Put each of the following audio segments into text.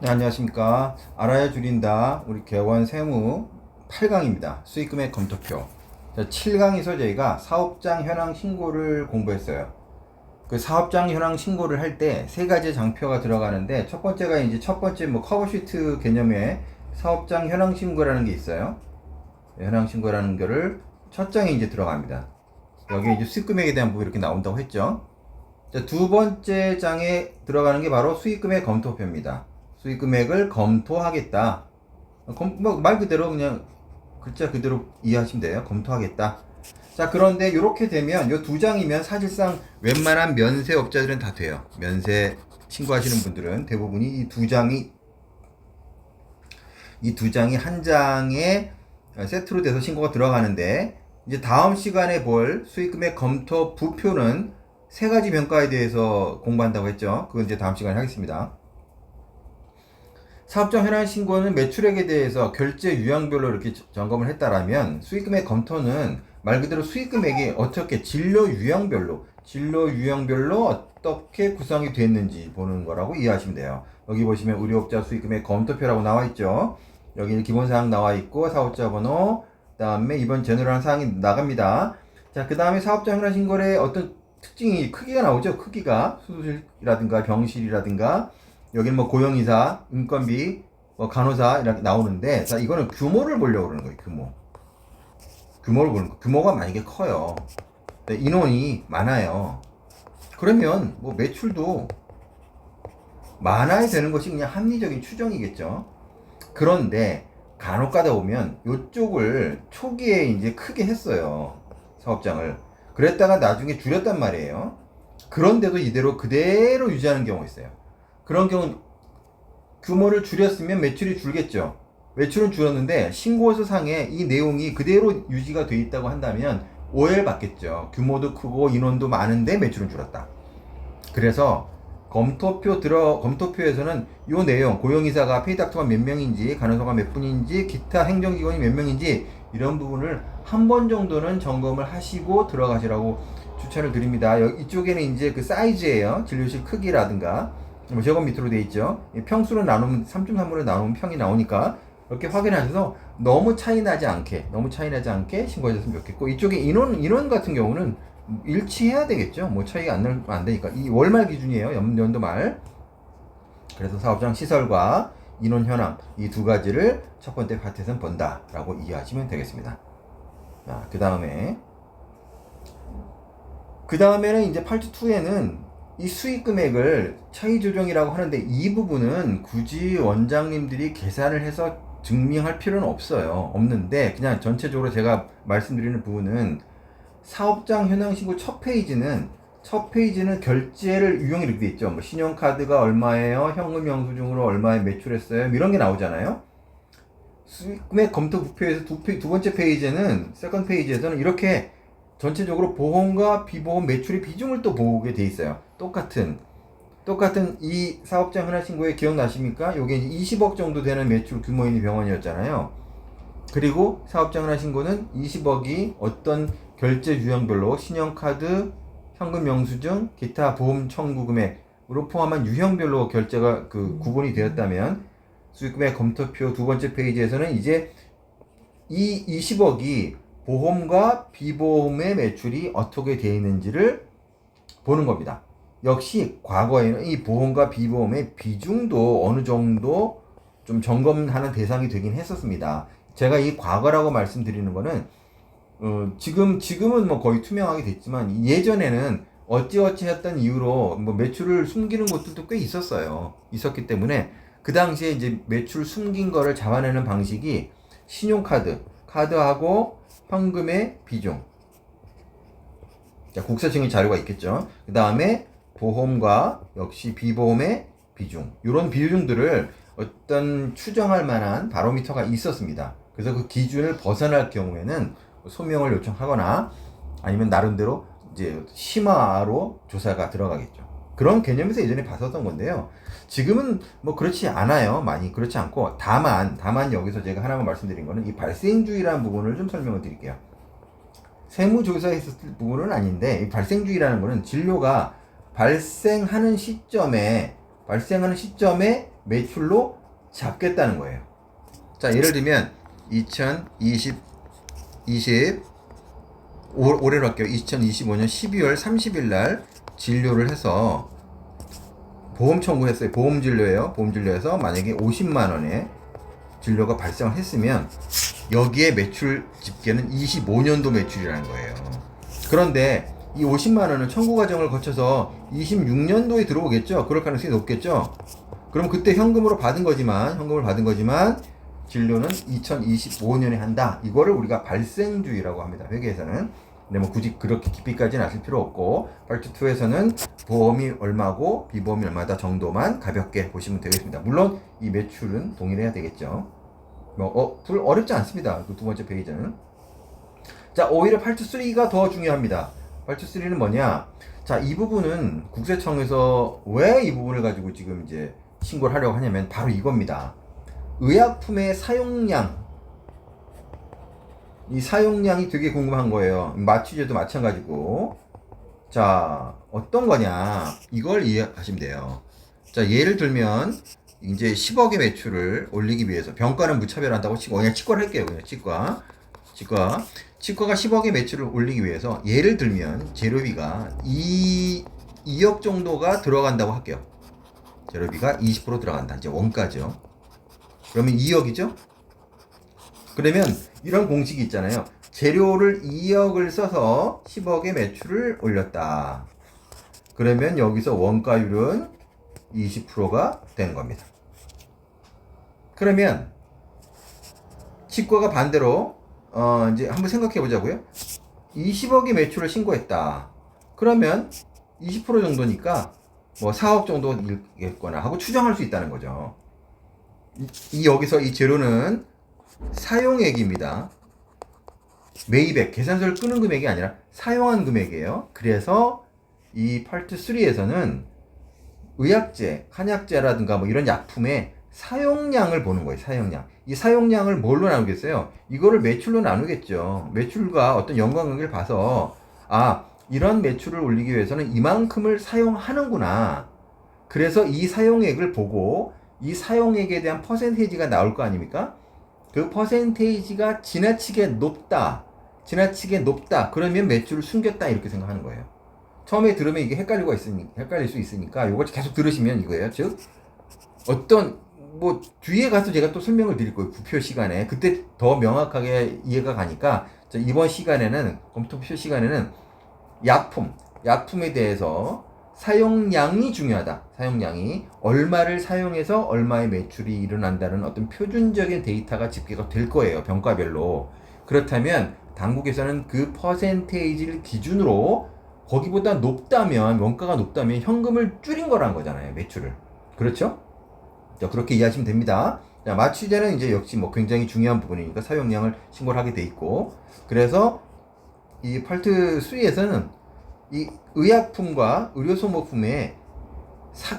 네, 안녕하십니까. 알아야 줄인다. 우리 개원 세무 8강입니다. 수익금액 검토표. 7강에서 저희가 사업장 현황 신고를 공부했어요. 그 사업장 현황 신고를 할 때 세 가지 장표가 들어가는데, 첫 번째가 이제 첫 번째 뭐 커버시트 개념의 사업장 현황 신고라는 게 있어요. 현황 신고라는 거를 첫 장에 이제 들어갑니다. 여기 이제 수익금액에 대한 부분이 이렇게 나온다고 했죠. 자, 두 번째 장에 들어가는 게 바로 수익금액 검토표입니다. 수익금액을 검토하겠다. 말 그대로 그냥 글자 그대로 이해하시면 돼요. 검토하겠다. 자, 그런데 이렇게 되면 이 두 장이면 사실상 웬만한 면세업자들은 다 돼요. 면세 신고하시는 분들은 대부분이 이 두 장이 한 장에 세트로 돼서 신고가 들어가는데, 이제 다음 시간에 볼 수익금액 검토 부표는 세 가지 평가에 대해서 공부한다고 했죠. 그건 이제 다음 시간에 하겠습니다. 사업장 현황 신고는 매출액에 대해서 결제 유형별로 이렇게 점검을 했다라면, 수익금액 검토는 말 그대로 수익금액이 어떻게 진로 유형별로 어떻게 구성이 됐는지 보는 거라고 이해하시면 돼요. 여기 보시면 의료업자 수익금액 검토표라고 나와 있죠. 여기 기본사항 나와 있고 사업자 번호, 그 다음에 이번 제너럴한 사항이 나갑니다. 자, 그 다음에 사업장 현황 신고의 어떤 특징이, 크기가 나오죠. 크기가 수술이라든가 병실이라든가, 여기는 뭐 고용이사, 인건비, 뭐 간호사 이렇게 나오는데, 자, 이거는 규모를 보려고 그러는 거예요. 규모를 보는 거. 규모가 만약에 커요. 네, 인원이 많아요. 그러면 뭐 매출도 많아야 되는 것이 그냥 합리적인 추정이겠죠. 그런데 간혹 가다 보면 이쪽을 초기에 이제 크게 했어요. 사업장을. 그랬다가 나중에 줄였단 말이에요. 그런데도 이대로 그대로 유지하는 경우가 있어요. 그런 경우는 규모를 줄였으면 매출이 줄겠죠. 매출은 줄었는데 신고서 상에 이 내용이 그대로 유지가 돼 있다고 한다면 오해를 받겠죠. 규모도 크고 인원도 많은데 매출은 줄었다. 그래서 검토표에서는 이 내용, 고용이사가 페이닥터가 몇 명인지, 간호사가 몇 분인지, 기타 행정직원이 몇 명인지, 이런 부분을 한 번 정도는 점검을 하시고 들어가시라고 추천을 드립니다. 이쪽에는 이제 그 사이즈예요. 진료실 크기라든가, 뭐 제곱 밑으로 되어 있죠. 평수로 나누면 3.3으로 나누면 평이 나오니까 이렇게 확인하셔서 너무 차이 나지 않게 신고하셨으면 좋겠고, 이쪽에 인원 같은 경우는 일치해야 되겠죠. 뭐 차이가 안 되니까. 이 월말 기준이에요. 연도 말. 그래서 사업장 시설과 인원 현황, 이 두 가지를 첫 번째 파트에서는 본다라고 이해하시면 되겠습니다. 자, 그 다음에는 이제 파트 2에는 이 수익 금액을 차이 조정이라고 하는데, 이 부분은 굳이 원장님들이 계산을 해서 증명할 필요는 없는데, 그냥 전체적으로 제가 말씀드리는 부분은, 사업장 현황 신고 첫 페이지는 결제를 유형이 이렇게 돼 있죠. 뭐 신용카드가 얼마예요? 현금 영수증으로 얼마에 매출했어요? 이런 게 나오잖아요. 수익금액 검토 부표에서 두 번째 페이지는, 세컨드 페이지에서는 이렇게 전체적으로 보험과 비보험 매출의 비중을 또 보게 돼 있어요. 똑같은 이 사업장 현황 신고에 기억나십니까? 요게 20억 정도 되는 매출 규모인 병원이었잖아요. 그리고 사업장 현황 신고는 20억이 어떤 결제 유형별로 신용카드, 현금 영수증, 기타 보험 청구 금액으로 포함한 유형별로 결제가 구분이 되었다면, 수익금액 검토표 두 번째 페이지에서는 이제 이 20억이 보험과 비보험의 매출이 어떻게 되어 있는지를 보는 겁니다. 역시 과거에는 이 보험과 비보험의 비중도 어느 정도 좀 점검하는 대상이 되긴 했었습니다. 제가 이 과거라고 말씀드리는 거는, 지금은 뭐 거의 투명하게 됐지만, 예전에는 어찌어찌 했던 이유로 뭐 매출을 숨기는 곳들도 꽤 있었기 때문에, 그 당시에 이제 매출 숨긴 거를 잡아내는 방식이 카드하고 현금의 비중. 자, 국세청의 자료가 있겠죠. 그 다음에 보험과 역시 비보험의 비중. 이런 비중들을 어떤 추정할 만한 바로미터가 있었습니다. 그래서 그 기준을 벗어날 경우에는 소명을 요청하거나, 아니면 나름대로 이제 심화로 조사가 들어가겠죠. 그런 개념에서 예전에 봤었던 건데요. 지금은 뭐 그렇지 않아요. 많이 그렇지 않고, 다만 여기서 제가 하나만 말씀드린 거는 이 발생주의라는 부분을 좀 설명을 드릴게요. 세무조사에 있었을 부분은 아닌데, 이 발생주의라는 거는 진료가 발생하는 시점에 발생하는 시점에 매출로 잡겠다는 거예요. 자, 예를 들면 2020 올해로 할게요. 2025년 12월 30일 날 진료를 해서 보험 청구했어요. 보험 진료예요. 보험 진료에서 만약에 50만 원의 진료가 발생을 했으면 여기에 매출 집계는 25년도 매출이라는 거예요. 그런데 이 50만 원은 청구 과정을 거쳐서 26년도에 들어오겠죠. 그럴 가능성이 높겠죠. 그럼 그때 현금을 받은 거지만 진료는 2025년에 한다. 이거를 우리가 발생주의라고 합니다. 회계에서는. 근데 뭐 굳이 그렇게 깊이까지는 아실 필요 없고, 파트 2에서는 보험이 얼마고 비보험이 얼마다 정도만 가볍게 보시면 되겠습니다. 물론 이 매출은 동일해야 되겠죠. 불 어렵지 않습니다. 그 두 번째 페이지는. 자, 오히려 파트 3가 더 중요합니다. 파트 3는 뭐냐? 자, 이 부분은 국세청에서 왜 이 부분을 가지고 지금 이제 신고를 하려고 하냐면 바로 이겁니다. 의약품의 사용량, 이 사용량이 되게 궁금한 거예요. 마취제도 마찬가지고. 자, 어떤 거냐? 이걸 이해하시면 돼요. 자, 예를 들면 이제 10억의 매출을 올리기 위해서 병가는 무차별한다고 치고 그냥 치과를 할게요. 그냥 치과가 10억의 매출을 올리기 위해서 예를 들면 재료비가 2억 정도가 들어간다고 할게요. 재료비가 20% 들어간다. 이제 원가죠. 그러면 2억이죠? 그러면 이런 공식이 있잖아요. 재료를 2억을 써서 10억의 매출을 올렸다. 그러면 여기서 원가율은 20%가 되는 겁니다. 그러면 치과가 반대로 이제 한번 생각해 보자고요. 20억의 매출을 신고했다. 그러면 20% 정도니까 뭐 4억 정도겠거나 하고 추정할 수 있다는 거죠. 여기서 이 재료는 사용액입니다. 매입액, 계산서를 끄는 금액이 아니라 사용한 금액이에요. 그래서 이 파트 3에서는 의약제, 한약제라든가 뭐 이런 약품의 사용량을 보는 거예요. 사용량. 이 사용량을 뭘로 나누겠어요? 이거를 매출로 나누겠죠. 매출과 어떤 연관관계를 봐서 이런 매출을 올리기 위해서는 이만큼을 사용하는구나. 그래서 이 사용액을 보고 이 사용액에 대한 퍼센테이지가 나올 거 아닙니까? 그 퍼센테이지가 지나치게 높다. 그러면 매출을 숨겼다. 이렇게 생각하는 거예요. 처음에 들으면 이게 헷갈릴 수 있으니까 이걸 계속 들으시면 이거예요. 즉, 뒤에 가서 제가 또 설명을 드릴 거예요. 부표 시간에. 그때 더 명확하게 이해가 가니까, 이번 시간에는, 검토표 시간에는 약품에 대해서 사용량이 중요하다. 사용량이 얼마를 사용해서 얼마의 매출이 일어난다는 어떤 표준적인 데이터가 집계가 될 거예요. 병가별로. 그렇다면 당국에서는 그 퍼센테이지를 기준으로 거기보다 높다면, 원가가 높다면 현금을 줄인 거란 거잖아요. 매출을. 그렇죠? 자, 그렇게 이해하시면 됩니다. 자, 마취제는 이제 역시 뭐 굉장히 중요한 부분이니까 사용량을 신고를 하게 돼 있고, 그래서 이 파트 3에서는 이 의약품과 의료소모품의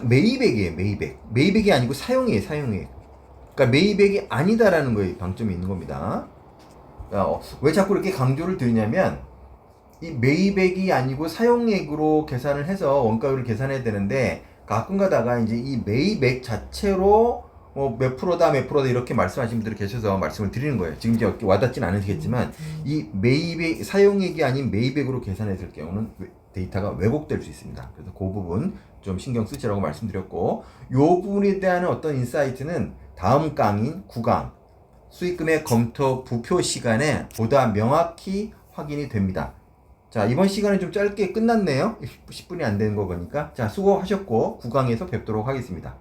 매입액이에요. 매입액이 아니고 사용액. 그러니까 매입액이 아니다라는 거에 방점이 있는 겁니다. 왜 자꾸 이렇게 강조를 드리냐면, 이 매입액이 아니고 사용액으로 계산을 해서 원가율을 계산해야 되는데, 가끔 가다가 이제 이 매입액 자체로 몇 프로다 이렇게 말씀하시는 분들이 계셔서 말씀을 드리는 거예요. 지금 이제 와닿진 않으시겠지만 이 매입액, 사용액이 아닌 매입액으로 계산했을 경우는 데이터가 왜곡될 수 있습니다. 그래서 그 부분 좀 신경 쓰시라고 말씀드렸고, 요 부분에 대한 어떤 인사이트는 다음 강인 9강 수익금액 검토 부표 시간에 보다 명확히 확인이 됩니다. 자, 이번 시간은 좀 짧게 끝났네요. 10분이 안 되는 거 보니까. 자, 수고하셨고 9강에서 뵙도록 하겠습니다.